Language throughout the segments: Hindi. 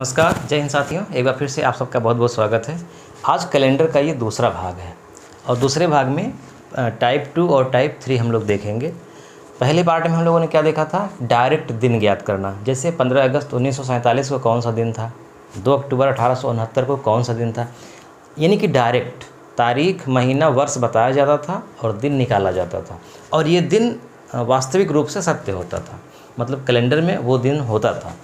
नमस्कार, जय हिंद साथियों। एक बार फिर से आप सबका बहुत बहुत स्वागत है। आज कैलेंडर का ये दूसरा भाग है और दूसरे भाग में टाइप 2 और टाइप 3 हम लोग देखेंगे। पहले पार्ट में हम लोगों ने क्या देखा था, डायरेक्ट दिन ज्ञात करना। जैसे 15 अगस्त 1947 को कौन सा दिन था, 2 अक्टूबर 1869 को कौन सा दिन था। यानी कि डायरेक्ट तारीख, महीना, वर्ष बताया जाता था और दिन निकाला जाता था और ये दिन वास्तविक रूप से सत्य होता था, मतलब कैलेंडर में वो दिन होता था।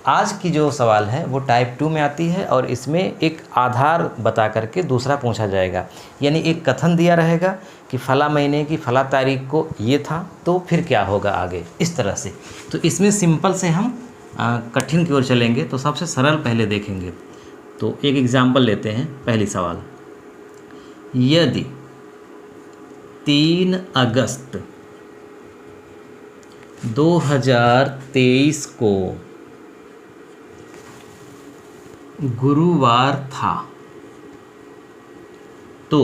आज की जो सवाल है वो टाइप 2 में आती है और इसमें एक आधार बता करके दूसरा पूछा जाएगा। यानी एक कथन दिया रहेगा कि फला महीने की फला तारीख को ये था, तो फिर क्या होगा आगे, इस तरह से। तो इसमें सिंपल से हम कठिन की ओर चलेंगे, तो सबसे सरल पहले देखेंगे। तो एक एग्जाम्पल लेते हैं। पहली सवाल, यदि 3 अगस्त 2023 को गुरुवार था तो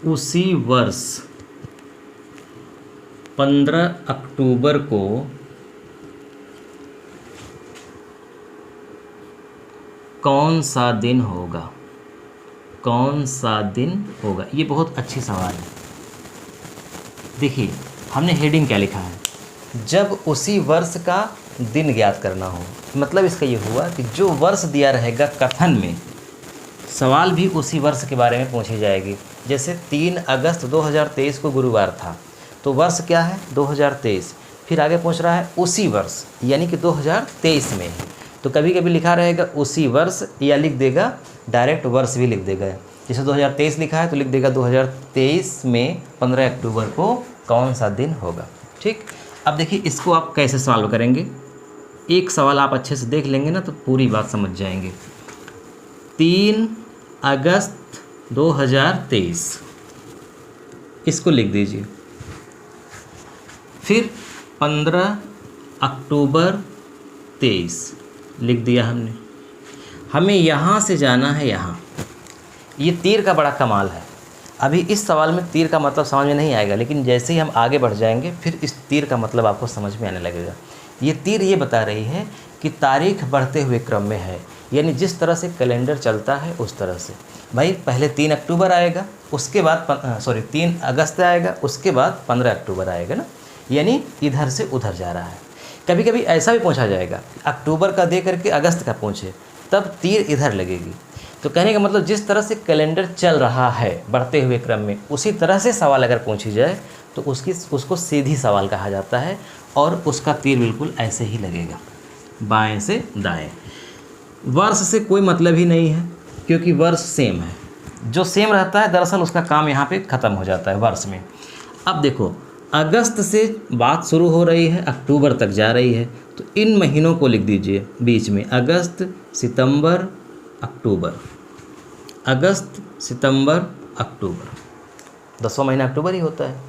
उसी वर्ष 15 अक्टूबर को कौन सा दिन होगा, कौन सा दिन होगा। ये बहुत अच्छी सवाल है। देखिए हमने हेडिंग क्या लिखा है, जब उसी वर्ष का दिन ज्ञात करना हो। मतलब इसका ये हुआ कि जो वर्ष दिया रहेगा कथन में, सवाल भी उसी वर्ष के बारे में पूछी जाएगी। जैसे 3 अगस्त 2023 को गुरुवार था, तो वर्ष क्या है, 2023। फिर आगे पूछ रहा है उसी वर्ष, यानी कि 2023 में है। तो कभी कभी लिखा रहेगा उसी वर्ष, या लिख देगा डायरेक्ट वर्ष भी लिख देगा। जैसे 2023 लिखा है तो लिख देगा 2023 में 15 अक्टूबर को कौन सा दिन होगा। ठीक, अब देखिए इसको आप कैसे सॉल्व करेंगे। एक सवाल आप अच्छे से देख लेंगे ना तो पूरी बात समझ जाएंगे। 3 अगस्त 2023 इसको लिख दीजिए। फिर 15 अक्टूबर 23 लिख दिया हमने। हमें यहाँ से जाना है यहाँ। ये तीर का बड़ा कमाल है। अभी इस सवाल में तीर का मतलब समझ में नहीं आएगा, लेकिन जैसे ही हम आगे बढ़ जाएंगे फिर इस तीर का मतलब आपको समझ में आने लगेगा। ये तीर ये बता रही है कि तारीख बढ़ते हुए क्रम में है, यानी जिस तरह से कैलेंडर चलता है उस तरह से। भाई पहले 3 अक्टूबर आएगा, उसके बाद 3 अगस्त आएगा, उसके बाद 15 अक्टूबर आएगा ना, यानी इधर से उधर जा रहा है। कभी कभी ऐसा भी पूछा जाएगा, अक्टूबर का दे करके अगस्त का पूछे, तब तीर इधर लगेगी। तो कहने का मतलब जिस तरह से कैलेंडर चल रहा है बढ़ते हुए क्रम में, उसी तरह से सवाल अगर पूछी जाए तो उसको सीधी सवाल कहा जाता है और उसका तीर बिल्कुल ऐसे ही लगेगा, बाएं से दाएं। वर्ष से कोई मतलब ही नहीं है, क्योंकि वर्ष सेम है। जो सेम रहता है दरअसल उसका काम यहाँ पे ख़त्म हो जाता है वर्ष में। अब देखो अगस्त से बात शुरू हो रही है, अक्टूबर तक जा रही है, तो इन महीनों को लिख दीजिए बीच में, अगस्त, सितंबर, अक्टूबर। अगस्त, सितंबर, अक्टूबर, 10वां महीना अक्टूबर ही होता है।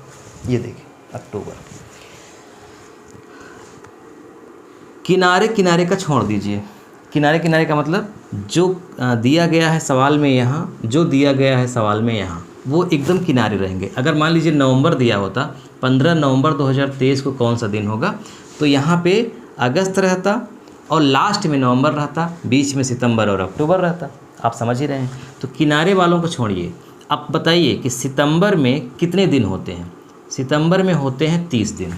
ये देखिए अक्टूबर। किनारे किनारे का छोड़ दीजिए। किनारे किनारे का मतलब जो दिया गया है सवाल में यहाँ, जो दिया गया है सवाल में यहाँ, वो एकदम किनारे रहेंगे। अगर मान लीजिए नवंबर दिया होता, 15 नवंबर 2023 को कौन सा दिन होगा, तो यहाँ पे अगस्त रहता और लास्ट में नवंबर रहता, बीच में सितंबर और अक्टूबर रहता। आप समझ ही रहे हैं। तो किनारे वालों को छोड़िए। अब बताइए कि सितंबर में कितने दिन होते हैं। सितंबर में होते हैं 30 दिन।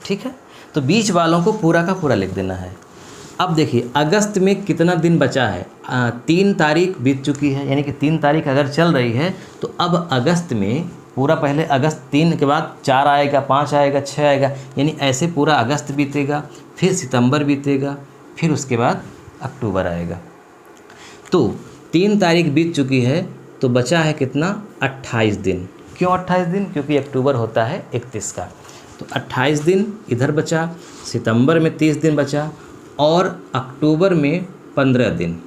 ठीक है, तो बीच वालों को पूरा का पूरा लिख देना है। अब देखिए अगस्त में कितना दिन बचा है, 3 तारीख बीत चुकी है, यानी कि 3 तारीख अगर चल रही है तो अब अगस्त में पूरा, पहले अगस्त 3 के बाद 4 आएगा, 5 आएगा, 6 आएगा, यानी ऐसे पूरा अगस्त बीतेगा, फिर सितंबर बीतेगा, फिर उसके बाद अक्टूबर आएगा। तो 3 तारीख बीत चुकी है तो बचा है कितना, 28 दिन। क्यों 28 दिन, क्योंकि अक्टूबर होता है 31 का। तो 28 दिन इधर बचा, सितंबर में 30 दिन बचा और अक्टूबर में 15 दिन।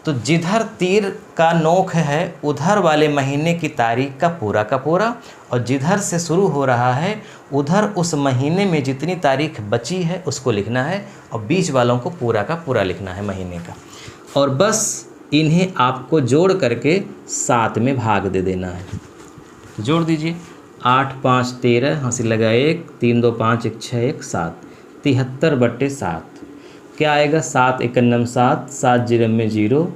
तो जिधर तीर का नोक है उधर वाले महीने की तारीख का पूरा, और जिधर से शुरू हो रहा है उधर उस महीने में जितनी तारीख बची है उसको लिखना है, और बीच वालों को पूरा का पूरा लिखना है महीने का। और बस इन्हें आपको जोड़ करके 7 में भाग दे देना है। जोड़ दीजिए। 8 5 13, हासिल लगा 1, 3 2 5 1 6 1 7, 73/7। क्या आएगा? 7 1 7, 7 0 में 0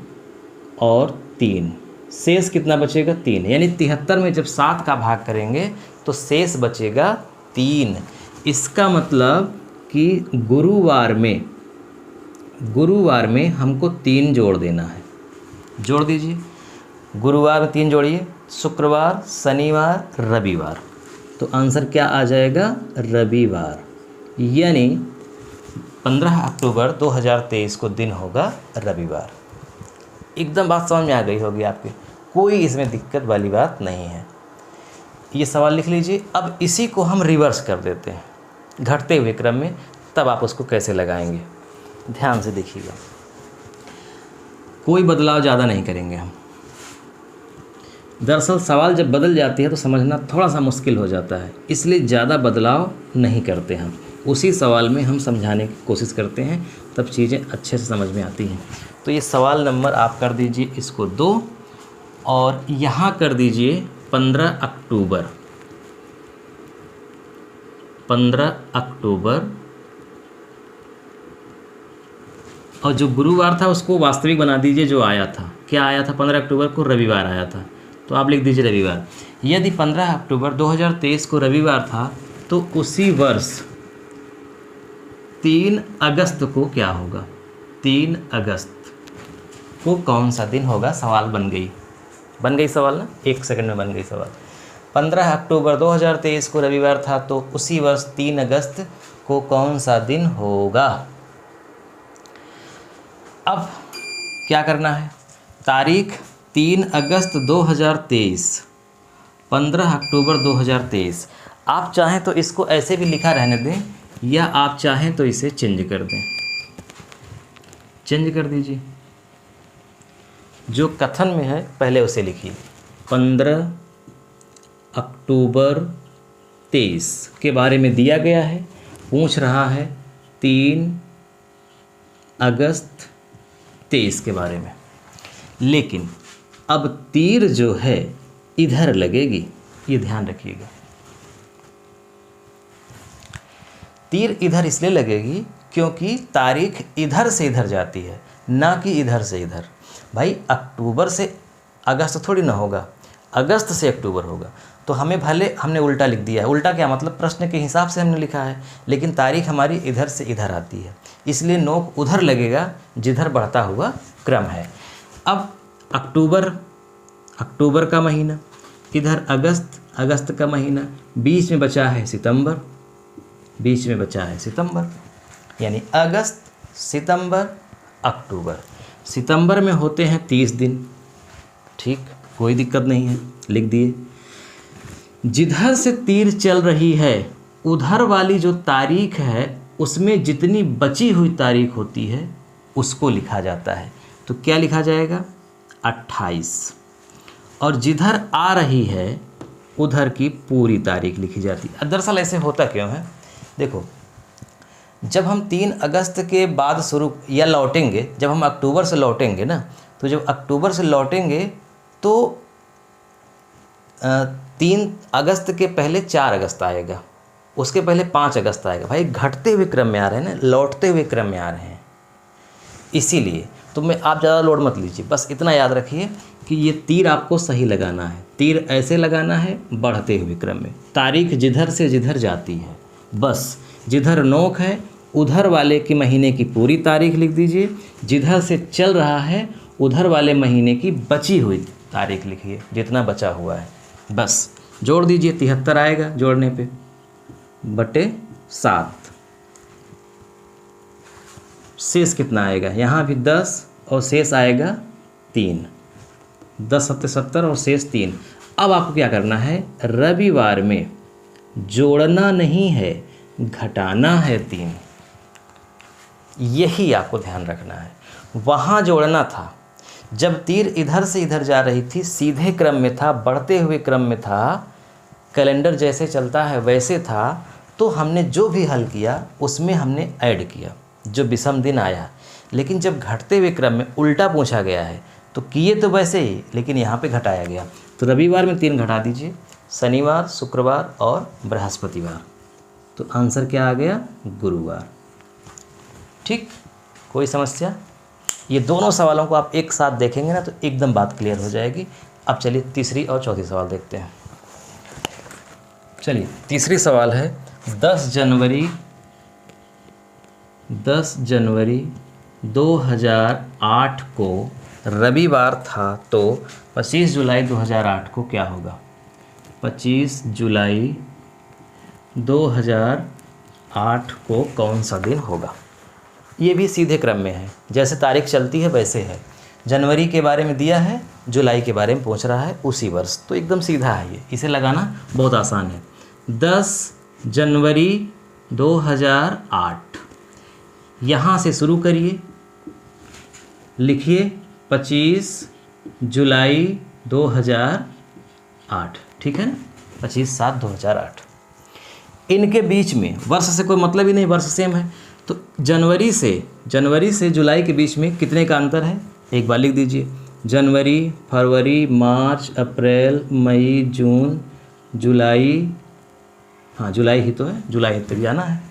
और 3, शेष कितना बचेगा? 3। यानी 73 में जब 7 का भाग करेंगे तो शेष बचेगा 3। इसका मतलब कि गुरुवार में हमको 3 जोड़ देना है। जोड़ दीजिए, गुरुवार में 3 जोड़िए, शुक्रवार, शनिवार, रविवार, तो आंसर क्या आ जाएगा? रविवार। यानी 15 अक्टूबर 2023 को दिन होगा रविवार। एकदम बात समझ में आ गई होगी आपके, कोई इसमें दिक्कत वाली बात नहीं है। ये सवाल लिख लीजिए। अब इसी को हम रिवर्स कर देते हैं घटते हुए क्रम में, तब आप उसको कैसे लगाएंगे ध्यान से देखिएगा। कोई बदलाव ज़्यादा नहीं करेंगे हम। दरअसल सवाल जब बदल जाती है तो समझना थोड़ा सा मुश्किल हो जाता है, इसलिए ज़्यादा बदलाव नहीं करते हम। उसी सवाल में हम समझाने की कोशिश करते हैं, तब चीज़ें अच्छे से समझ में आती हैं। तो ये सवाल नंबर आप कर दीजिए इसको 2, और यहाँ कर दीजिए 15 अक्टूबर। 15 अक्टूबर, और जो गुरुवार था उसको वास्तविक बना दीजिए। जो आया था, क्या आया था? 15 अक्टूबर को रविवार आया था, तो आप लिख दीजिए रविवार। यदि 15 अक्टूबर 2023 को रविवार था तो उसी वर्ष 3 अगस्त को क्या होगा? 3 अगस्त को कौन सा दिन होगा? सवाल बन गई सवाल ना, 1 सेकंड में बन गई सवाल। 15 अक्टूबर 2023 को रविवार था तो उसी वर्ष 3 अगस्त को कौन सा दिन होगा? अब क्या करना है? तारीख 3 अगस्त 2023, 15 अक्टूबर 2023। आप चाहें तो इसको ऐसे भी लिखा रहने दें, या आप चाहें तो इसे चेंज कर दें। चेंज कर दीजिए, जो कथन में है पहले उसे लिखिए। 15 अक्टूबर 23 के बारे में दिया गया है, पूछ रहा है 3 अगस्त 23 के बारे में। लेकिन अब तीर जो है इधर लगेगी, ये ध्यान रखिएगा। तीर इधर इसलिए लगेगी क्योंकि तारीख इधर से इधर जाती है, ना कि इधर से इधर। भाई अक्टूबर से अगस्त थोड़ी ना होगा, अगस्त से अक्टूबर होगा। तो हमें भले हमने उल्टा लिख दिया है, उल्टा क्या मतलब? प्रश्न के हिसाब से हमने लिखा है, लेकिन तारीख हमारी इधर से इधर आती है, इसलिए नोक उधर लगेगा जिधर बढ़ता हुआ क्रम है। अब अक्टूबर का महीना, इधर अगस्त का महीना, बीच में बचा है सितंबर, यानी अगस्त, सितंबर, अक्टूबर। सितंबर में होते हैं 30 दिन, ठीक, कोई दिक्कत नहीं है, लिख दिए। जिधर से तीर चल रही है उधर वाली जो तारीख है उसमें जितनी बची हुई तारीख होती है उसको लिखा जाता है। तो क्या लिखा जाएगा? 28। और जिधर आ रही है उधर की पूरी तारीख लिखी जाती है। दरअसल ऐसे होता क्यों है? देखो, जब हम 3 अगस्त के बाद शुरू या लौटेंगे, जब हम अक्टूबर से लौटेंगे ना, तो जब अक्टूबर से लौटेंगे तो 3 अगस्त के पहले 4 अगस्त आएगा, उसके पहले 5 अगस्त आएगा। भाई घटते हुए क्रम में आ रहे हैं ना, लौटते हुए क्रम में आ रहे हैं, इसीलिए तो आप ज़्यादा लोड मत लीजिए। बस इतना याद रखिए कि ये तीर आपको सही लगाना है। तीर ऐसे लगाना है बढ़ते हुए क्रम में, तारीख जिधर से जिधर जाती है, बस जिधर नोक है उधर वाले के महीने की पूरी तारीख लिख दीजिए, जिधर से चल रहा है उधर वाले महीने की बची हुई तारीख लिखिए, जितना बचा हुआ है बस जोड़ दीजिए। 73 आएगा जोड़ने पे, बटे 7। शेष कितना आएगा? यहाँ भी 10 और शेष आएगा 3। 10 7 70 और शेष 3। अब आपको क्या करना है? रविवार में जोड़ना नहीं है, घटाना है 3। यही आपको ध्यान रखना है। वहाँ जोड़ना था, जब तीर इधर से इधर जा रही थी, सीधे क्रम में था, बढ़ते हुए क्रम में था, कैलेंडर जैसे चलता है वैसे था, तो हमने जो भी हल किया उसमें हमने ऐड किया जो विषम दिन आया। लेकिन जब घटते हुए क्रम में उल्टा पूछा गया है तो किए तो वैसे ही, लेकिन यहाँ पे घटाया गया। तो रविवार में 3 घटा दीजिए, शनिवार, शुक्रवार और बृहस्पतिवार। तो आंसर क्या आ गया? गुरुवार। ठीक, कोई समस्या? ये दोनों सवालों को आप एक साथ देखेंगे ना तो एकदम बात क्लियर हो जाएगी। अब चलिए तीसरी और चौथी सवाल देखते हैं। चलिए तीसरी सवाल है 10 जनवरी 2008 को रविवार था तो 25 जुलाई 2008 को क्या होगा? 25 जुलाई 2008 को कौन सा दिन होगा? ये भी सीधे क्रम में है, जैसे तारीख चलती है वैसे है। जनवरी के बारे में दिया है, जुलाई के बारे में पूछ रहा है, उसी वर्ष, तो एकदम सीधा है ये, इसे लगाना बहुत आसान है। 10 जनवरी 2008, यहाँ से शुरू करिए, लिखिए 25 जुलाई 2008, ठीक है ना, 25/7/2008। इनके बीच में वर्ष से कोई मतलब ही नहीं, वर्ष सेम है। तो जनवरी से जुलाई के बीच में कितने का अंतर है? एक बार लिख दीजिए, जनवरी, फरवरी, मार्च, अप्रैल, मई, जून, जुलाई, हाँ जुलाई ही तो है, जुलाई तक जाना है।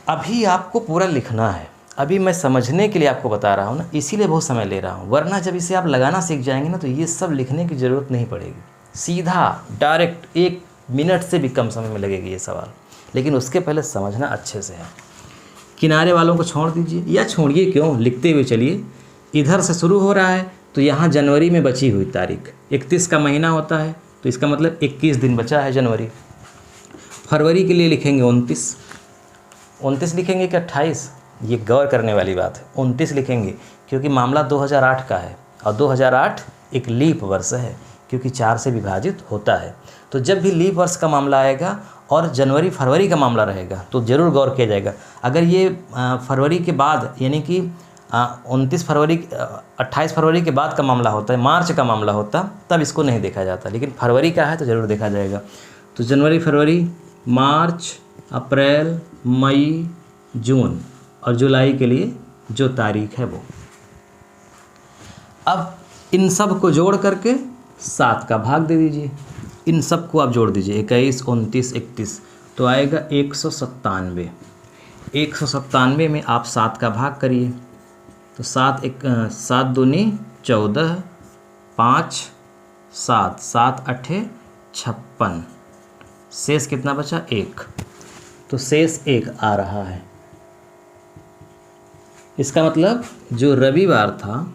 अभी आपको पूरा लिखना है, अभी मैं समझने के लिए आपको बता रहा हूँ ना, इसीलिए बहुत समय ले रहा हूँ, वरना जब इसे आप लगाना सीख जाएंगे ना तो ये सब लिखने की ज़रूरत नहीं पड़ेगी, सीधा डायरेक्ट 1 मिनट से भी कम समय में लगेगी ये सवाल। लेकिन उसके पहले समझना अच्छे से है। किनारे वालों को छोड़ दीजिए, या छोड़िए क्यों, लिखते हुए चलिए। इधर से शुरू हो रहा है तो यहाँ जनवरी में बची हुई तारीख 31 का महीना होता है, तो इसका मतलब 21 दिन बचा है जनवरी। फरवरी के लिए लिखेंगे 29 लिखेंगे कि 28, ये गौर करने वाली बात है। 29 लिखेंगे क्योंकि मामला 2008 का है और 2008 एक लीप वर्ष है, क्योंकि 4 से विभाजित होता है। तो जब भी लीप वर्ष का मामला आएगा और जनवरी फरवरी का मामला रहेगा तो ज़रूर गौर किया जाएगा। अगर ये फरवरी के बाद, यानी कि 29 फरवरी 28 फरवरी के बाद का मामला होता है, मार्च का मामला होता, तब इसको नहीं देखा जाता, लेकिन फरवरी का है तो ज़रूर देखा जाएगा। तो जनवरी, फरवरी, मार्च, अप्रैल, मई, जून और जुलाई के लिए जो तारीख है वो। अब इन सब को जोड़ करके 7 का भाग दे दीजिए, इन सब को आप जोड़ दीजिए, 21, 29, 31, तो आएगा 197। 197 में आप 7 का भाग करिए, तो 7 दूनी 14, 5 7, 7 8 56, शेष कितना बचा? 1, तो शेष 1 आ रहा है। इसका मतलब जो रविवार था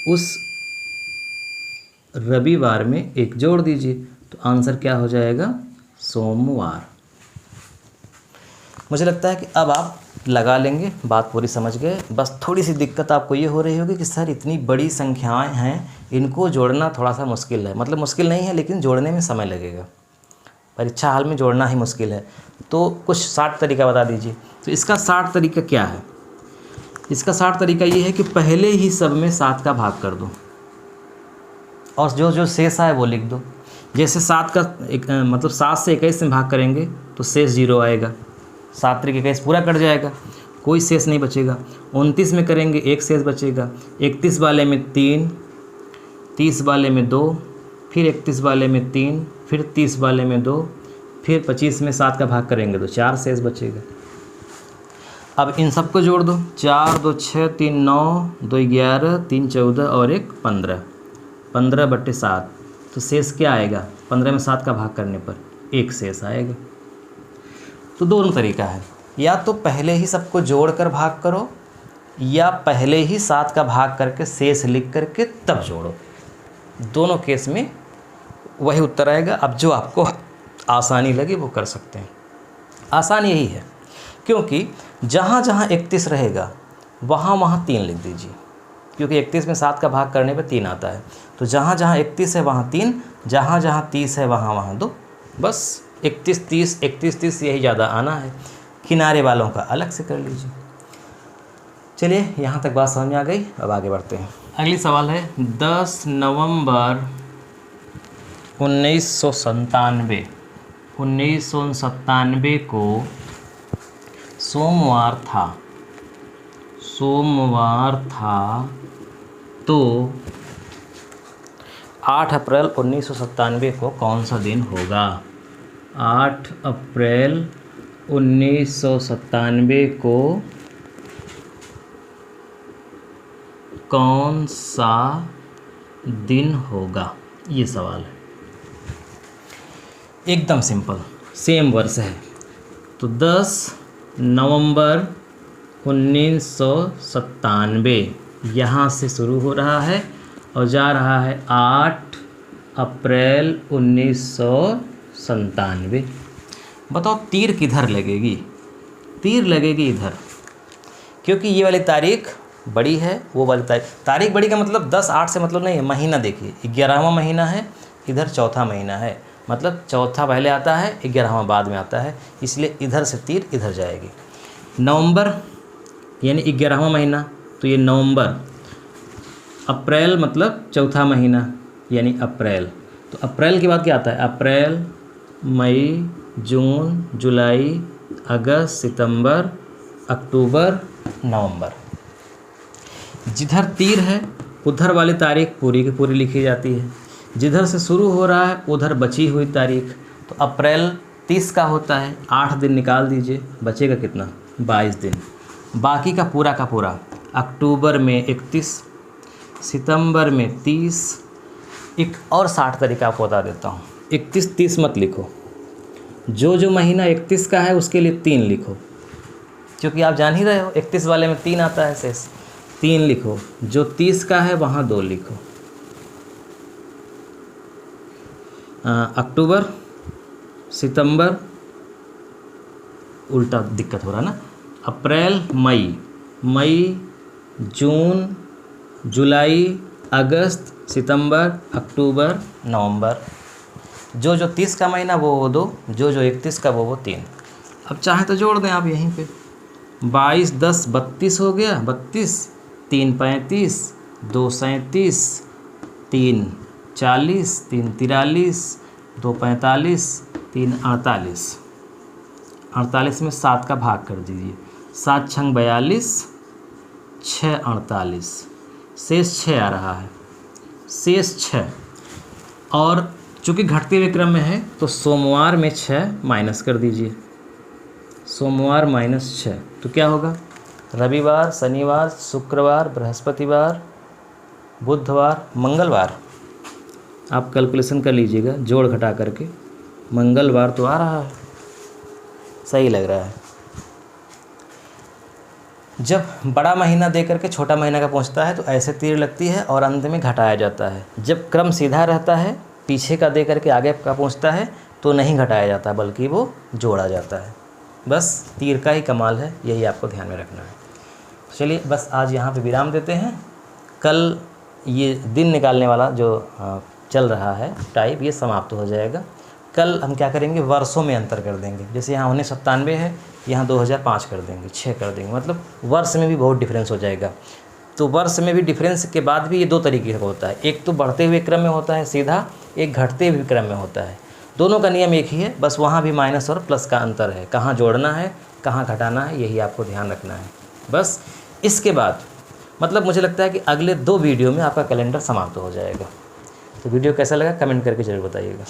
उस रविवार में 1 जोड़ दीजिए, तो आंसर क्या हो जाएगा? सोमवार। मुझे लगता है कि अब आप लगा लेंगे, बात पूरी समझ गए। बस थोड़ी सी दिक्कत आपको ये हो रही होगी कि सर इतनी बड़ी संख्याएं हैं, इनको जोड़ना थोड़ा सा मुश्किल है। मतलब मुश्किल नहीं है, लेकिन जोड़ने में समय लगेगा, परीक्षा हाल में जोड़ना ही मुश्किल है। तो कुछ 60 तरीका बता दीजिए। तो इसका 60 तरीका क्या है? इसका 60 तरीका ये है कि पहले ही सब में 7 का भाग कर दो और जो जो शेष है वो लिख दो। जैसे 7 का मतलब 7 से 21 में भाग करेंगे तो शेष 0 आएगा, 7 × 21 पूरा कट जाएगा, कोई शेष नहीं बचेगा। 29 में करेंगे 1 शेष बचेगा, 31 वाले में 3, 30 वाले में 2, फिर 31 वाले में 3, फिर 30 वाले में 2, फिर 25 में 7 का भाग करेंगे तो 4 शेष बचेगा। अब इन सबको जोड़ दो, 4 2 6 3 9 2 11 3 14 और 1 15, 15/7, तो शेष क्या आएगा? 15 में 7 का भाग करने पर 1 शेष आएगा। तो दोनों तरीका है, या तो पहले ही सबको जोड़कर भाग करो, या पहले ही 7 का भाग करके शेष लिख करके तब जोड़ो। दोनों केस में वही उत्तर आएगा। अब जो आपको आसानी लगे वो कर सकते हैं। आसान यही है, क्योंकि जहाँ जहाँ 31 रहेगा वहाँ वहाँ 3 लिख दीजिए, क्योंकि 31 में 7 का भाग करने पर 3 आता है। तो जहाँ जहाँ 31 है वहाँ 3, जहाँ जहाँ 30 है वहाँ वहाँ 2, बस 31 30 31 30 यही ज़्यादा आना है। किनारे वालों का अलग से कर लीजिए। चलिए यहाँ तक बात समझ में आ गई, अब आगे बढ़ते हैं। अगली सवाल है 10 नवंबर 1997 को सोमवार था, तो 8 अप्रैल 1997 को कौन सा दिन होगा? 8 अप्रैल 1997 को कौन सा दिन होगा? ये सवाल है, एकदम सिंपल, सेम वर्ष है। तो 10 नवंबर 1997 यहाँ से शुरू हो रहा है और जा रहा है 8 अप्रैल 1997। बताओ तीर किधर लगेगी? तीर लगेगी इधर, क्योंकि ये वाली तारीख बड़ी है, वो वाली तारीख बड़ी का मतलब 10-8 से मतलब नहीं है। महीना देखिए, 11वां महीना है, इधर चौथा महीना है, मतलब चौथा पहले आता है, 11वां बाद में आता है, इसलिए इधर से तीर इधर जाएगी। नवंबर यानी 11वां महीना, तो ये नवंबर। अप्रैल मतलब चौथा महीना यानी अप्रैल, तो अप्रैल के बाद क्या आता है? अप्रैल, मई, जून, जुलाई, अगस्त, सितंबर, अक्टूबर, नवंबर। जिधर तीर है उधर वाली तारीख पूरी की पूरी लिखी जाती है, जिधर से शुरू हो रहा है उधर बची हुई तारीख। तो अप्रैल 30 का होता है, 8 दिन निकाल दीजिए, बचेगा कितना? 22 दिन। बाकी का पूरा अक्टूबर में 31, सितंबर में 30। एक और 60 तरीका आपको बता देता हूँ। 31-30 मत लिखो, जो महीना 31 का है उसके लिए 3 लिखो, क्योंकि आप जान ही रहे हो 31 वाले में 3 आता है शेष, 3 लिखो। जो 30 का है वहाँ 2 लिखो। अक्टूबर, सितंबर, उल्टा दिक्कत हो रहा ना, अप्रैल, मई, जून, जुलाई, अगस्त, सितंबर, अक्टूबर, नवंबर। जो 30 का महीना वो 2, जो 31 का वो 3। अब चाहे तो जोड़ दें आप यहीं पे, 22 10 32 हो गया, 32, 3 35, 2 37, 3 40, 3 43, 2 45, 3 48। 48 में 7 का भाग कर दीजिए, 7 छंग 42, 6 48, शेष 6 आ रहा है, शेष 6। और चूँकि घटते हुए क्रम में है तो सोमवार में 6 माइनस कर दीजिए, सोमवार -6, तो क्या होगा? रविवार, शनिवार, शुक्रवार, बृहस्पतिवार, बुधवार, मंगलवार। आप कैलकुलेशन कर लीजिएगा जोड़ घटा करके, मंगलवार तो आ रहा है, सही लग रहा है। जब बड़ा महीना दे करके छोटा महीना का पहुंचता है तो ऐसे तीर लगती है और अंत में घटाया जाता है। जब क्रम सीधा रहता है, पीछे का दे करके आगे का पहुंचता है तो नहीं घटाया जाता बल्कि वो जोड़ा जाता है। बस तीर का ही कमाल है, यही आपको ध्यान में रखना है। चलिए बस आज यहाँ पे विराम देते हैं। कल ये दिन निकालने वाला जो चल रहा है टाइप, ये समाप्त हो जाएगा। कल हम क्या करेंगे? वर्षों में अंतर कर देंगे। जैसे यहाँ 1997 है, यहाँ 2005 कर देंगे, 6 कर देंगे, मतलब वर्ष में भी बहुत डिफरेंस हो जाएगा। तो वर्ष में भी डिफरेंस के बाद भी ये 2 तरीके का होता है, एक तो बढ़ते हुए क्रम में होता है सीधा, एक घटते हुए क्रम में होता है। दोनों का नियम एक ही है, बस वहाँ भी माइनस और प्लस का अंतर है, कहाँ जोड़ना है कहाँ घटाना है, यही आपको ध्यान रखना है। बस इसके बाद मतलब मुझे लगता है कि अगले 2 वीडियो में आपका कैलेंडर समाप्त हो जाएगा। तो वीडियो कैसा लगा कमेंट करके ज़रूर बताइएगा।